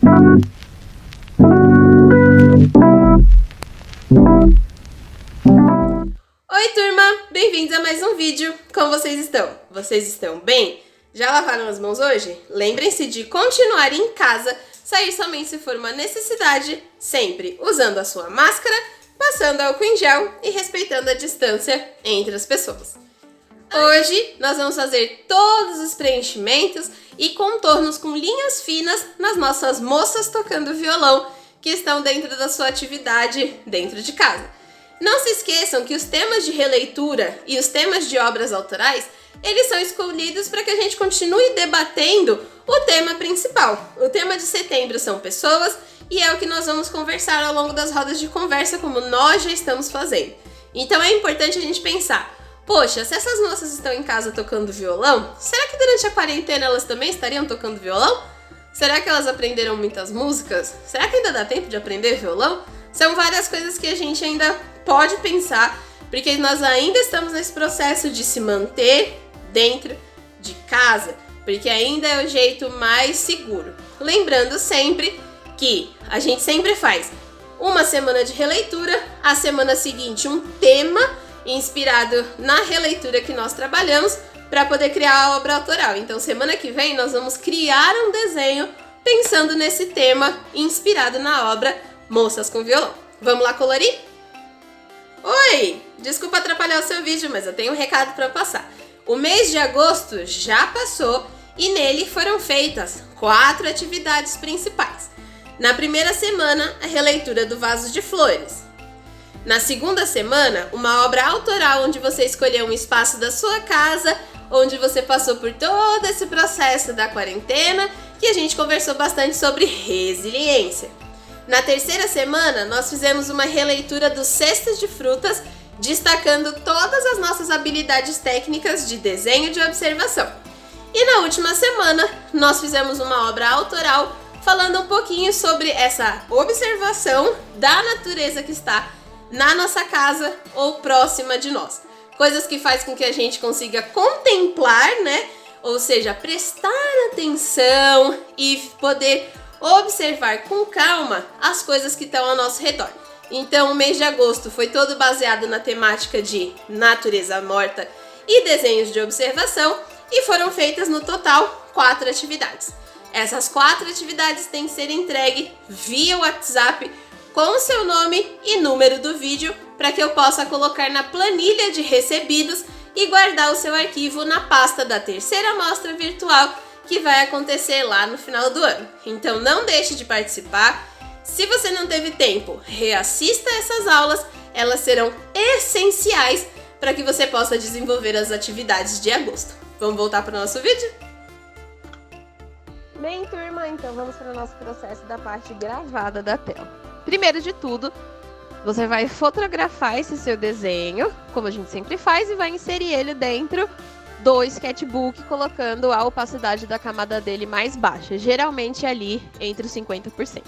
Oi turma, bem-vindos a mais um vídeo. Como vocês estão? Vocês estão bem? Já lavaram as mãos hoje? Lembrem-se de continuar em casa, sair somente se for uma necessidade, sempre usando a sua máscara, passando álcool em gel e respeitando a distância entre as pessoas. Hoje nós vamos fazer todos os preenchimentos e contornos com linhas finas nas nossas moças tocando violão que estão dentro da sua atividade dentro de casa. Não se esqueçam que os temas de releitura e os temas de obras autorais, eles são escolhidos para que a gente continue debatendo o tema principal. O tema de setembro são pessoas e é o que nós vamos conversar ao longo das rodas de conversa, como nós já estamos fazendo. Então é importante a gente pensar, poxa, se essas moças estão em casa tocando violão, será que durante a quarentena elas também estariam tocando violão? Será que elas aprenderam muitas músicas? Será que ainda dá tempo de aprender violão? São várias coisas que a gente ainda pode pensar, porque nós ainda estamos nesse processo de se manter dentro de casa, porque ainda é o jeito mais seguro. Lembrando sempre que a gente sempre faz uma semana de releitura, a semana seguinte um tema inspirado na releitura que nós trabalhamos para poder criar a obra autoral. Então semana que vem nós vamos criar um desenho pensando nesse tema inspirado na obra Moças com Violão. Vamos lá colorir? Oi! Desculpa atrapalhar o seu vídeo, mas eu tenho um recado para passar. O mês de agosto já passou e nele foram feitas 4 atividades principais. Na primeira semana, a releitura do Vaso de Flores. Na segunda semana, uma obra autoral onde você escolheu um espaço da sua casa, onde você passou por todo esse processo da quarentena, que a gente conversou bastante sobre resiliência. Na terceira semana, nós fizemos uma releitura dos Cestas de Frutas, destacando todas as nossas habilidades técnicas de desenho e de observação. E na última semana, nós fizemos uma obra autoral, falando um pouquinho sobre essa observação da natureza que está na nossa casa ou próxima de nós. Coisas que faz com que a gente consiga contemplar, né? Ou seja, prestar atenção e poder observar com calma as coisas que estão ao nosso redor. Então, o mês de agosto foi todo baseado na temática de natureza morta e desenhos de observação e foram feitas no total 4 atividades. Essas 4 atividades têm que ser entregues via WhatsApp com o seu nome e número do vídeo para que eu possa colocar na planilha de recebidos e guardar o seu arquivo na pasta da terceira amostra virtual que vai acontecer lá no final do ano. Então não deixe de participar. Se você não teve tempo, reassista essas aulas, elas serão essenciais para que você possa desenvolver as atividades de agosto. Vamos voltar para o nosso vídeo? Bem, turma, então vamos para o nosso processo da parte gravada da tela. Primeiro de tudo, você vai fotografar esse seu desenho, como a gente sempre faz, e vai inserir ele dentro do sketchbook, colocando a opacidade da camada dele mais baixa, geralmente ali entre os 50%.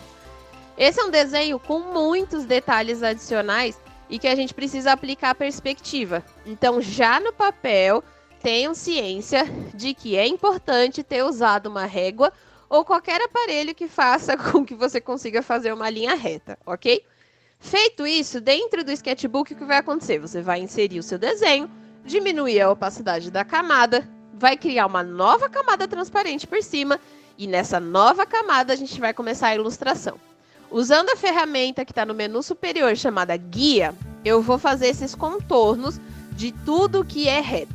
Esse é um desenho com muitos detalhes adicionais e que a gente precisa aplicar a perspectiva. Então, já no papel, tenham ciência de que é importante ter usado uma régua ou qualquer aparelho que faça com que você consiga fazer uma linha reta, ok? Feito isso, dentro do sketchbook, o que vai acontecer? Você vai inserir o seu desenho, diminuir a opacidade da camada, vai criar uma nova camada transparente por cima e nessa nova camada a gente vai começar a ilustração. Usando a ferramenta que está no menu superior chamada Guia, eu vou fazer esses contornos de tudo que é reto.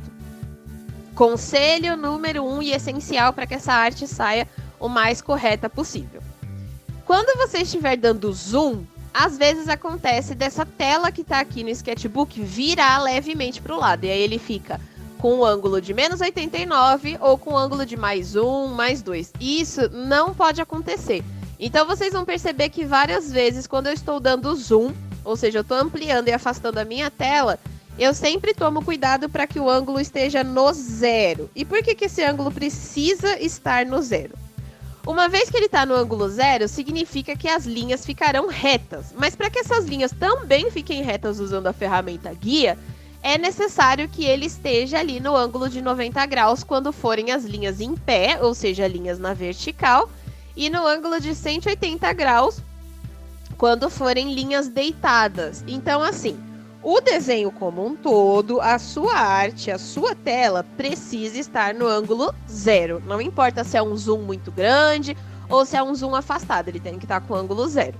Conselho número 1 e essencial para que essa arte saia o mais correta possível. Quando você estiver dando zoom, às vezes acontece dessa tela que está aqui no sketchbook virar levemente para o lado. E aí ele fica com um ângulo de menos 89 ou com um ângulo de mais 1, mais 2. Isso não pode acontecer. Então vocês vão perceber que várias vezes quando eu estou dando zoom, ou seja, eu estou ampliando e afastando a minha tela, eu sempre tomo cuidado para que o ângulo esteja no 0. E por que esse ângulo precisa estar no 0? Uma vez que ele está no ângulo 0, significa que as linhas ficarão retas. Mas para que essas linhas também fiquem retas usando a ferramenta guia, é necessário que ele esteja ali no ângulo de 90 graus quando forem as linhas em pé, ou seja, linhas na vertical, e no ângulo de 180 graus quando forem linhas deitadas. Então, assim, o desenho como um todo, a sua arte, a sua tela precisa estar no ângulo 0. Não importa se é um zoom muito grande ou se é um zoom afastado, ele tem que estar com o ângulo 0.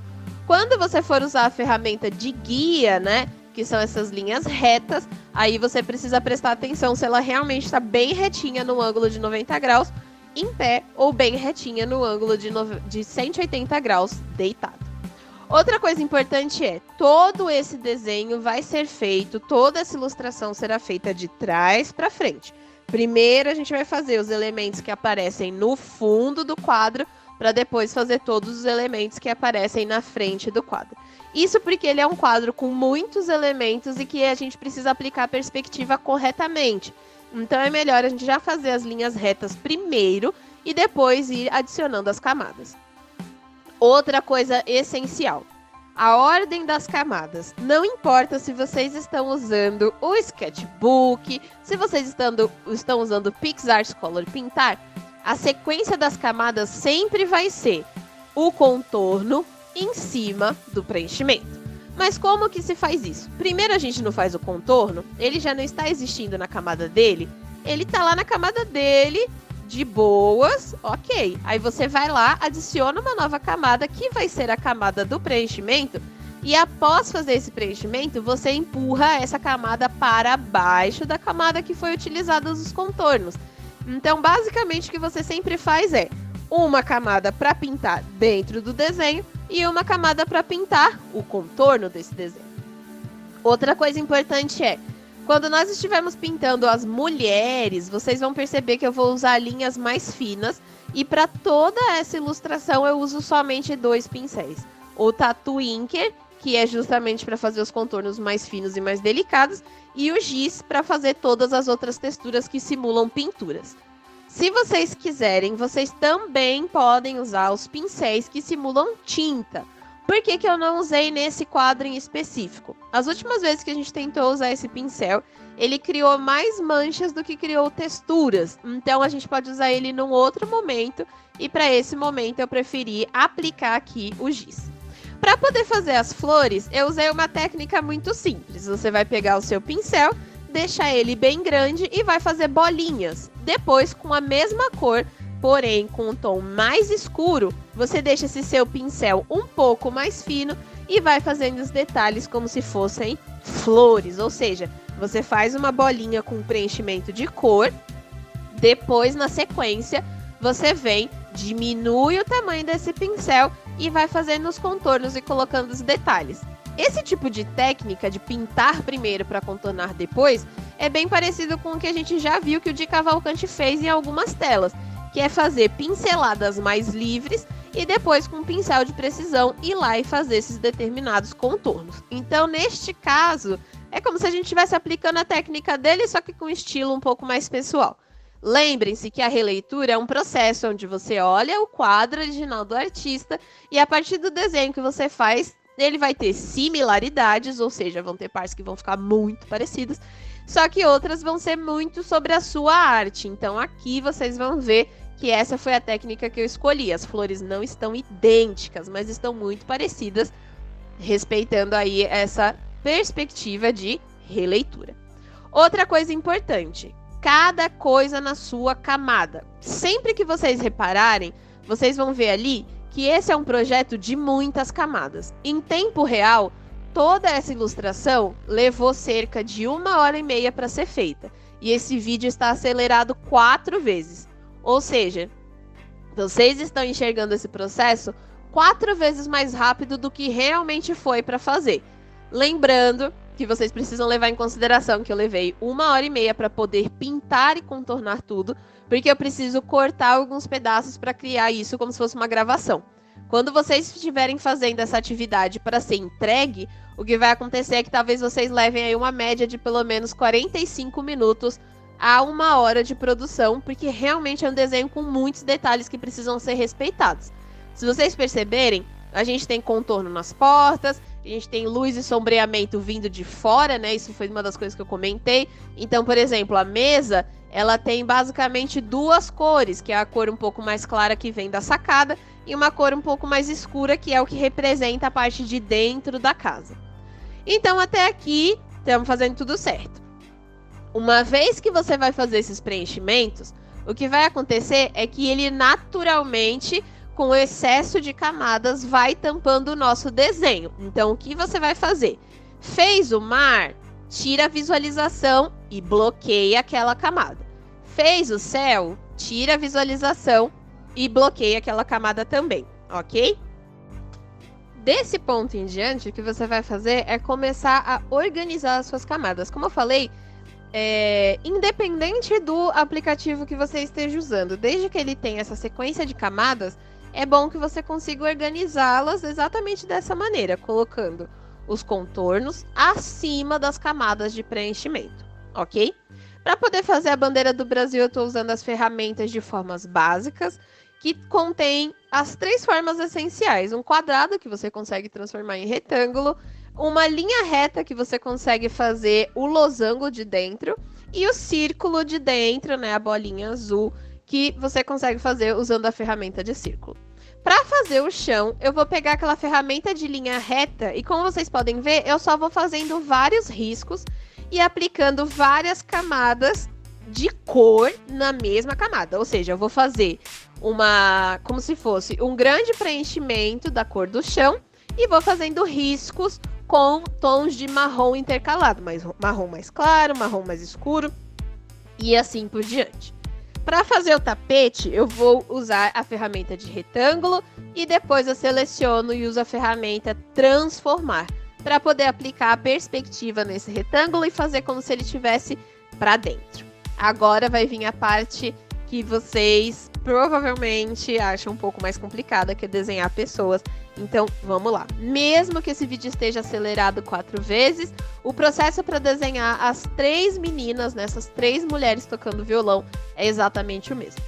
Quando você for usar a ferramenta de guia, né, que são essas linhas retas, aí você precisa prestar atenção se ela realmente está bem retinha no ângulo de 90 graus, em pé, ou bem retinha no ângulo de 180 graus, deitado. Outra coisa importante é, todo esse desenho vai ser feito, toda essa ilustração será feita de trás para frente. Primeiro a gente vai fazer os elementos que aparecem no fundo do quadro, para depois fazer todos os elementos que aparecem na frente do quadro. Isso porque ele é um quadro com muitos elementos e que a gente precisa aplicar a perspectiva corretamente. Então é melhor a gente já fazer as linhas retas primeiro e depois ir adicionando as camadas. Outra coisa essencial, a ordem das camadas. Não importa se vocês estão usando o Sketchbook, se vocês estão usando o PixArt Color Pintar, a sequência das camadas sempre vai ser o contorno em cima do preenchimento. Mas como que se faz isso? Primeiro a gente não faz o contorno, ele já não está existindo na camada dele, ele está lá na camada dele, de boas, ok. Aí você vai lá, adiciona uma nova camada, que vai ser a camada do preenchimento, e após fazer esse preenchimento, você empurra essa camada para baixo da camada que foi utilizada nos contornos. Então, basicamente, o que você sempre faz é uma camada para pintar dentro do desenho e uma camada para pintar o contorno desse desenho. Outra coisa importante é, quando nós estivermos pintando as mulheres, vocês vão perceber que eu vou usar linhas mais finas e para toda essa ilustração eu uso somente 2 pincéis. O Tattoo Inker, que é justamente para fazer os contornos mais finos e mais delicados, e o giz para fazer todas as outras texturas que simulam pinturas. Se vocês quiserem, vocês também podem usar os pincéis que simulam tinta. Por que que eu não usei nesse quadro em específico? As últimas vezes que a gente tentou usar esse pincel, ele criou mais manchas do que criou texturas. Então a gente pode usar ele num outro momento, e para esse momento eu preferi aplicar aqui o giz. Para poder fazer as flores, eu usei uma técnica muito simples. Você vai pegar o seu pincel, deixar ele bem grande e vai fazer bolinhas. Depois, com a mesma cor, porém com um tom mais escuro, você deixa esse seu pincel um pouco mais fino e vai fazendo os detalhes como se fossem flores. Ou seja, você faz uma bolinha com preenchimento de cor, depois, na sequência, você vem, diminui o tamanho desse pincel e vai fazendo os contornos e colocando os detalhes. Esse tipo de técnica de pintar primeiro para contornar depois é bem parecido com o que a gente já viu que o Di Cavalcanti fez em algumas telas, que é fazer pinceladas mais livres e depois com um pincel de precisão ir lá e fazer esses determinados contornos. Então, neste caso, é como se a gente estivesse aplicando a técnica dele, só que com um estilo um pouco mais pessoal. Lembrem-se que a releitura é um processo onde você olha o quadro original do artista e a partir do desenho que você faz, ele vai ter similaridades, ou seja, vão ter partes que vão ficar muito parecidas, só que outras vão ser muito sobre a sua arte. Então aqui vocês vão ver que essa foi a técnica que eu escolhi. As flores não estão idênticas, mas estão muito parecidas, respeitando aí essa perspectiva de releitura. Outra coisa importante, cada coisa na sua camada. Sempre que vocês repararem, vocês vão ver ali que esse é um projeto de muitas camadas. Em tempo real, toda essa ilustração levou cerca de 1h30 para ser feita. E esse vídeo está acelerado 4 vezes. Ou seja, vocês estão enxergando esse processo 4 vezes mais rápido do que realmente foi para fazer. Lembrando que vocês precisam levar em consideração que eu levei 1h30 para poder pintar e contornar tudo, porque eu preciso cortar alguns pedaços para criar isso como se fosse uma gravação. Quando vocês estiverem fazendo essa atividade para ser entregue, o que vai acontecer é que talvez vocês levem aí uma média de pelo menos 45 minutos a 1 hora de produção, porque realmente é um desenho com muitos detalhes que precisam ser respeitados. Se vocês perceberem, a gente tem contorno nas portas, a gente tem luz e sombreamento vindo de fora, né? Isso foi uma das coisas que eu comentei. Então, por exemplo, a mesa, ela tem basicamente duas cores, que é a cor um pouco mais clara que vem da sacada e uma cor um pouco mais escura, que é o que representa a parte de dentro da casa. Então, até aqui, estamos fazendo tudo certo. Uma vez que você vai fazer esses preenchimentos, o que vai acontecer é que ele naturalmente, com o excesso de camadas, vai tampando o nosso desenho. Então, o que você vai fazer? Fez o mar, tira a visualização e bloqueia aquela camada. Fez o céu, tira a visualização e bloqueia aquela camada também, ok? Desse ponto em diante, o que você vai fazer é começar a organizar as suas camadas. Como eu falei, independente do aplicativo que você esteja usando, desde que ele tenha essa sequência de camadas, é bom que você consiga organizá-las exatamente dessa maneira, colocando os contornos acima das camadas de preenchimento, ok? Para poder fazer a bandeira do Brasil, eu estou usando as ferramentas de formas básicas, que contém as 3 formas essenciais. Um quadrado, que você consegue transformar em retângulo, uma linha reta, que você consegue fazer o losango de dentro, e o círculo de dentro, né, a bolinha azul, que você consegue fazer usando a ferramenta de círculo. Para fazer o chão, eu vou pegar aquela ferramenta de linha reta, e como vocês podem ver, eu só vou fazendo vários riscos e aplicando várias camadas de cor na mesma camada. Ou seja, eu vou fazer como se fosse um grande preenchimento da cor do chão e vou fazendo riscos com tons de marrom intercalado, marrom mais claro, marrom mais escuro e assim por diante. Para fazer o tapete, eu vou usar a ferramenta de retângulo e depois eu seleciono e uso a ferramenta transformar para poder aplicar a perspectiva nesse retângulo e fazer como se ele estivesse para dentro. Agora vai vir a parte que vocês provavelmente acham um pouco mais complicada, que é desenhar pessoas. Então, vamos lá. Mesmo que esse vídeo esteja acelerado 4 vezes, o processo para desenhar as 3 meninas, nessas 3 mulheres tocando violão, é exatamente o mesmo.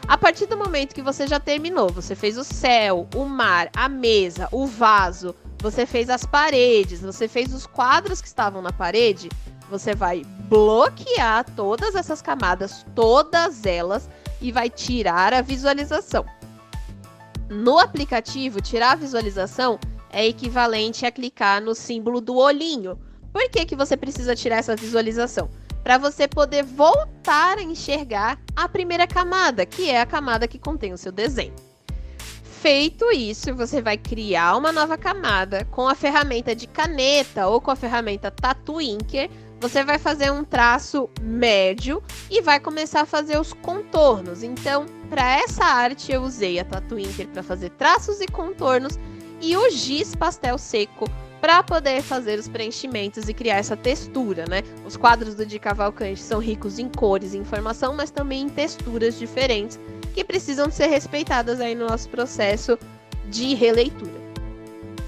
A partir do momento que você já terminou, você fez o céu, o mar, a mesa, o vaso, você fez as paredes, você fez os quadros que estavam na parede, você vai bloquear todas essas camadas, todas elas, e vai tirar a visualização. No aplicativo, tirar a visualização é equivalente a clicar no símbolo do olhinho. Por que você precisa tirar essa visualização? Para você poder voltar a enxergar a primeira camada, que é a camada que contém o seu desenho. Feito isso, você vai criar uma nova camada com a ferramenta de caneta ou com a ferramenta Tattoo Inker. Você vai fazer um traço médio e vai começar a fazer os contornos. Então, para essa arte, eu usei a Tattoo Inker para fazer traços e contornos e o giz pastel seco para poder fazer os preenchimentos e criar essa textura, né? Os quadros do Di Cavalcanti são ricos em cores e informação, mas também em texturas diferentes que precisam ser respeitadas aí no nosso processo de releitura.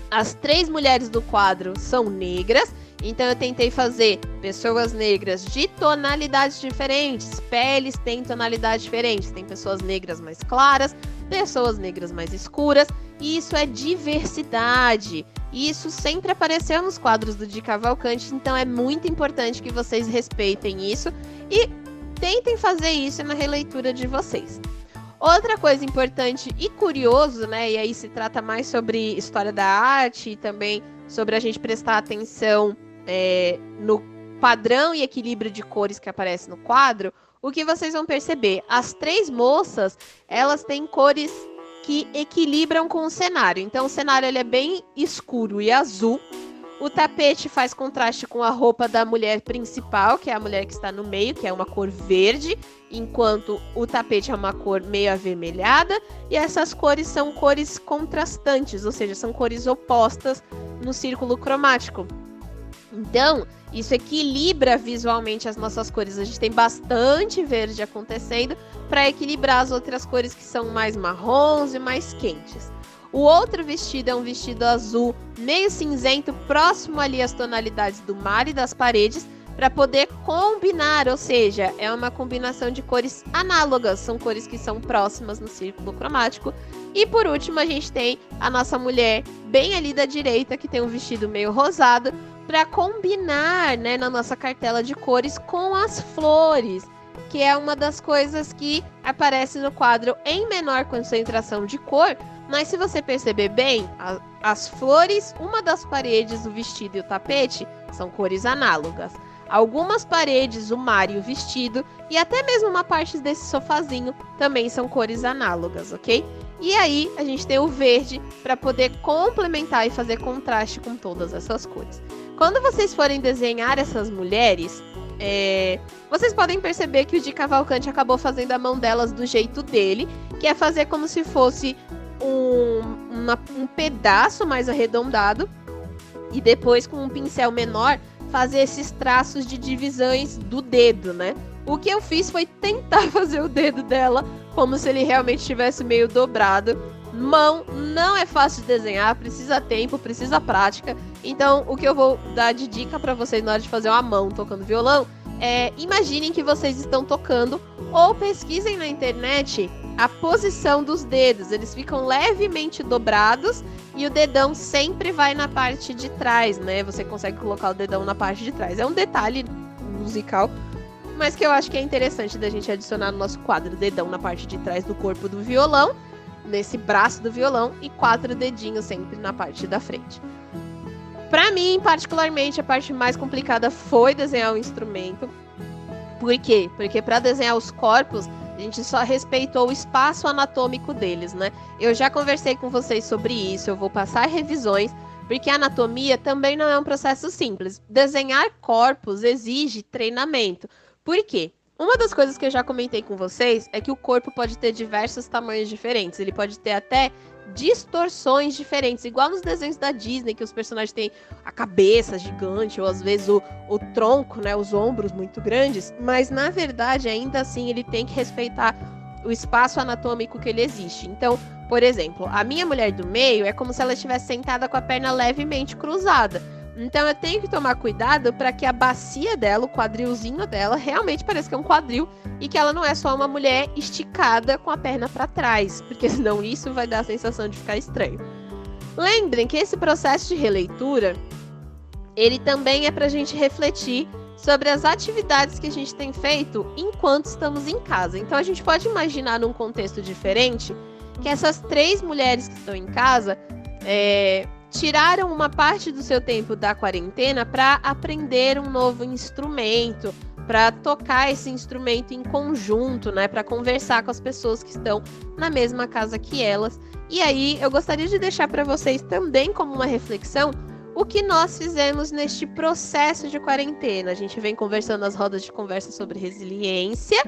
As 3 mulheres do quadro são negras, então eu tentei fazer pessoas negras de tonalidades diferentes, peles têm tonalidades diferentes, tem pessoas negras mais claras, pessoas negras mais escuras, e isso é diversidade. Isso sempre apareceu nos quadros do Di Cavalcanti, então é muito importante que vocês respeitem isso e tentem fazer isso na releitura de vocês. Outra coisa importante e curioso, né, e aí se trata mais sobre história da arte e também sobre a gente prestar atenção no padrão e equilíbrio de cores que aparece no quadro, o que vocês vão perceber, as 3 moças, elas têm cores que equilibram com o cenário. Então o cenário ele é bem escuro e azul. O tapete faz contraste com a roupa da mulher principal, que é a mulher que está no meio, que é uma cor verde, enquanto o tapete é uma cor meio avermelhada, e essas cores são cores contrastantes, ou seja, são cores opostas no círculo cromático. Então, isso equilibra visualmente as nossas cores. A gente tem bastante verde acontecendo para equilibrar as outras cores que são mais marrons e mais quentes. O outro vestido é um vestido azul meio cinzento, próximo ali às tonalidades do mar e das paredes, para poder combinar, ou seja, é uma combinação de cores análogas, são cores que são próximas no círculo cromático. E por último, a gente tem a nossa mulher bem ali da direita, que tem um vestido meio rosado, para combinar, né, na nossa cartela de cores com as flores. que é uma das coisas que aparece no quadro em menor concentração de cor, mas se você perceber bem, as flores, uma das paredes, o vestido e o tapete são cores análogas. Algumas paredes, o mar e o vestido, e até mesmo uma parte desse sofazinho também são cores análogas, ok? E aí a gente tem o verde para poder complementar e fazer contraste com todas essas cores. Quando vocês forem desenhar essas mulheres, vocês podem perceber que o Di Cavalcanti acabou fazendo a mão delas do jeito dele, que é fazer como se fosse um pedaço mais arredondado e depois com um pincel menor fazer esses traços de divisões do dedo, né? O que eu fiz foi tentar fazer o dedo dela como se ele realmente estivesse meio dobrado. Mão não é fácil de desenhar, precisa tempo, precisa prática. Então, o que eu vou dar de dica para vocês na hora de fazer uma mão tocando violão é: imaginem que vocês estão tocando ou pesquisem na internet a posição dos dedos. Eles ficam levemente dobrados e o dedão sempre vai na parte de trás, né? Você consegue colocar o dedão na parte de trás. É um detalhe musical, mas que eu acho que é interessante da gente adicionar no nosso quadro: dedão na parte de trás do corpo do violão, nesse braço do violão, e 4 dedinhos sempre na parte da frente. Pra mim, particularmente, a parte mais complicada foi desenhar o instrumento. Por quê? Porque para desenhar os corpos, a gente só respeitou o espaço anatômico deles, né? Eu já conversei com vocês sobre isso, eu vou passar revisões, porque a anatomia também não é um processo simples. Desenhar corpos exige treinamento. Por quê? Uma das coisas que eu já comentei com vocês é que o corpo pode ter diversos tamanhos diferentes. Ele pode ter até distorções diferentes, igual nos desenhos da Disney, que os personagens têm a cabeça gigante, ou às vezes o tronco, né, os ombros muito grandes, mas na verdade, ainda assim, ele tem que respeitar o espaço anatômico que ele existe. Então, por exemplo, a minha mulher do meio é como se ela estivesse sentada com a perna levemente cruzada. Então eu tenho que tomar cuidado para que a bacia dela, o quadrilzinho dela, realmente pareça que é um quadril e que ela não é só uma mulher esticada com a perna para trás, porque senão isso vai dar a sensação de ficar estranho. Lembrem que esse processo de releitura, ele também é para a gente refletir sobre as atividades que a gente tem feito enquanto estamos em casa. Então a gente pode imaginar num contexto diferente que essas 3 mulheres que estão em casa tiraram uma parte do seu tempo da quarentena para aprender um novo instrumento, para tocar esse instrumento em conjunto, né, para conversar com as pessoas que estão na mesma casa que elas. E aí eu gostaria de deixar para vocês também como uma reflexão o que nós fizemos neste processo de quarentena. A gente vem conversando nas rodas de conversa sobre resiliência.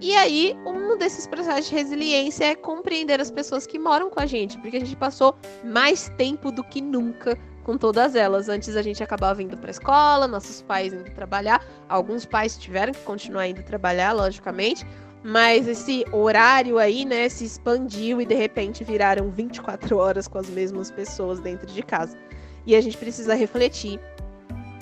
E aí, um desses processos de resiliência é compreender as pessoas que moram com a gente, porque a gente passou mais tempo do que nunca com todas elas. Antes a gente acabava indo para a escola, nossos pais indo trabalhar, alguns pais tiveram que continuar indo trabalhar, logicamente, mas esse horário aí, né, se expandiu e de repente viraram 24 horas com as mesmas pessoas dentro de casa. E a gente precisa refletir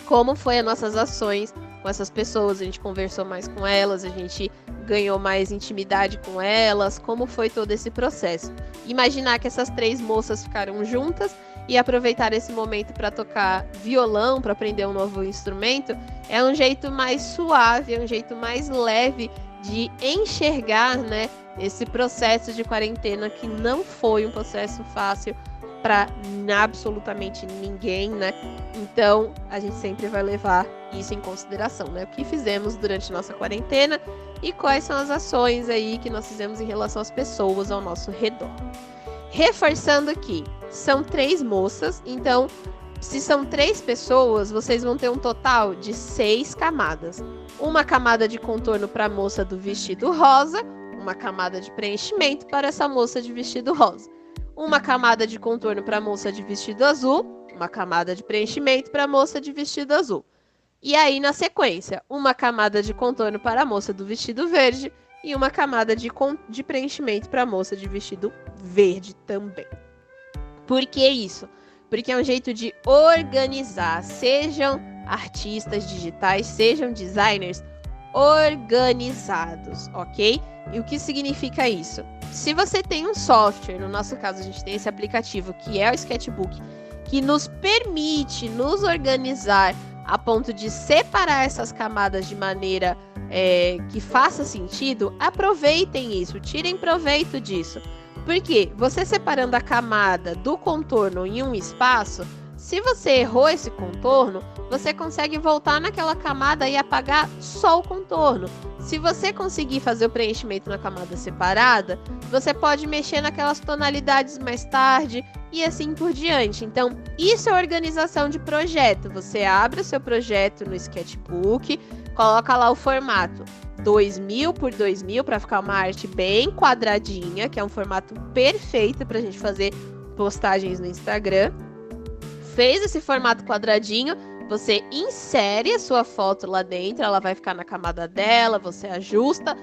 como foi as nossas ações com essas pessoas, a gente conversou mais com elas, a gente ganhou mais intimidade com elas, como foi todo esse processo. Imaginar que essas 3 moças ficaram juntas e aproveitaram esse momento para tocar violão, para aprender um novo instrumento, é um jeito mais suave, é um jeito mais leve de enxergar, né, esse processo de quarentena, que não foi um processo fácil para absolutamente ninguém, né? Então, a gente sempre vai levar isso em consideração, né? O que fizemos durante nossa quarentena e quais são as ações aí que nós fizemos em relação às pessoas ao nosso redor. Reforçando que são 3 moças, então, se são 3 pessoas, vocês vão ter um total de 6 camadas. Uma camada de contorno para a moça do vestido rosa, uma camada de preenchimento para essa moça de vestido rosa. Uma camada de contorno para a moça de vestido azul, uma camada de preenchimento para a moça de vestido azul. E aí, na sequência, uma camada de contorno para a moça do vestido verde e uma camada de preenchimento para a moça de vestido verde também. Por que isso? Porque é um jeito de organizar, sejam artistas digitais, sejam designers organizados, ok? E o que significa isso? Se você tem um software, no nosso caso a gente tem esse aplicativo que é o Sketchbook, que nos permite nos organizar a ponto de separar essas camadas de maneira que faça sentido, aproveitem isso, tirem proveito disso. Porque você separando a camada do contorno em um espaço, se você errou esse contorno, você consegue voltar naquela camada e apagar só o contorno. Se você conseguir fazer o preenchimento na camada separada, você pode mexer naquelas tonalidades mais tarde e assim por diante. Então, isso é organização de projeto. Você abre o seu projeto no Sketchbook, coloca lá o formato 2000 por 2000 para ficar uma arte bem quadradinha, que é um formato perfeito para a gente fazer postagens no Instagram. Fez esse formato quadradinho, você insere a sua foto lá dentro, ela vai ficar na camada dela, você ajusta,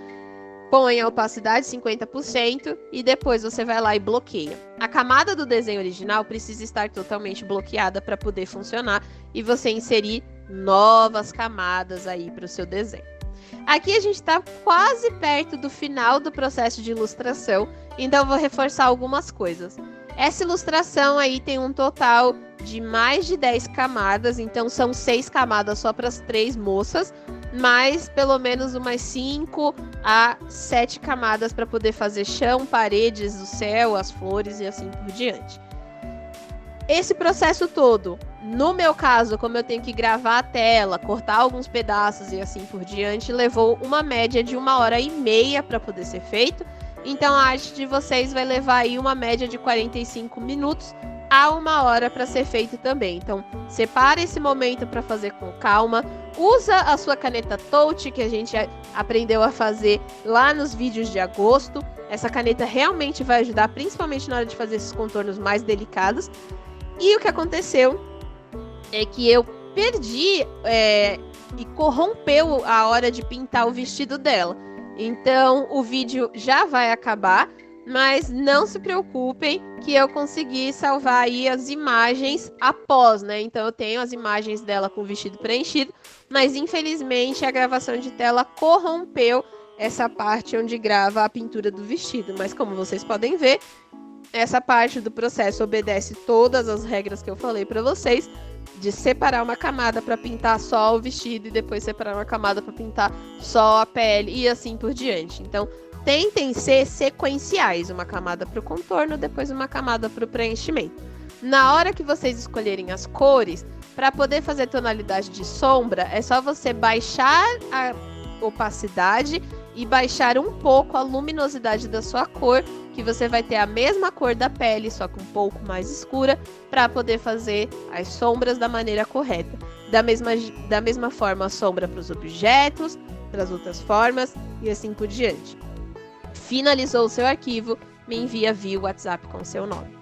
põe a opacidade 50% e depois você vai lá e bloqueia. A camada do desenho original precisa estar totalmente bloqueada para poder funcionar e você inserir novas camadas aí para o seu desenho. Aqui a gente está quase perto do final do processo de ilustração, então eu vou reforçar algumas coisas. Essa ilustração aí tem um total de mais de 10 camadas, então são 6 camadas só para as 3 moças, mais pelo menos umas 5 a 7 camadas para poder fazer chão, paredes, o céu, as flores e assim por diante. Esse processo todo, no meu caso, como eu tenho que gravar a tela, cortar alguns pedaços e assim por diante, levou uma média de 1h30 para poder ser feito. Então a arte de vocês vai levar aí uma média de 45 minutos a 1 hora para ser feito também. Então separa esse momento para fazer com calma. Usa a sua caneta Touch, que a gente aprendeu a fazer lá nos vídeos de agosto. Essa caneta realmente vai ajudar, principalmente na hora de fazer esses contornos mais delicados. E o que aconteceu é que eu perdi e corrompeu a hora de pintar o vestido dela. Então o vídeo já vai acabar, mas não se preocupem que eu consegui salvar aí as imagens após, né? Então eu tenho as imagens dela com o vestido preenchido, mas infelizmente a gravação de tela corrompeu essa parte onde grava a pintura do vestido. Mas como vocês podem ver, essa parte do processo obedece todas as regras que eu falei para vocês, de separar uma camada para pintar só o vestido e depois separar uma camada para pintar só a pele e assim por diante. Então, tentem ser sequenciais, uma camada para o contorno, depois uma camada para o preenchimento. Na hora que vocês escolherem as cores, para poder fazer tonalidade de sombra, é só você baixar a opacidade e baixar um pouco a luminosidade da sua cor, que você vai ter a mesma cor da pele, só que um pouco mais escura, para poder fazer as sombras da maneira correta. Da mesma forma, a sombra para os objetos, para as outras formas e assim por diante. Finalizou o seu arquivo, me envia via WhatsApp com o seu nome.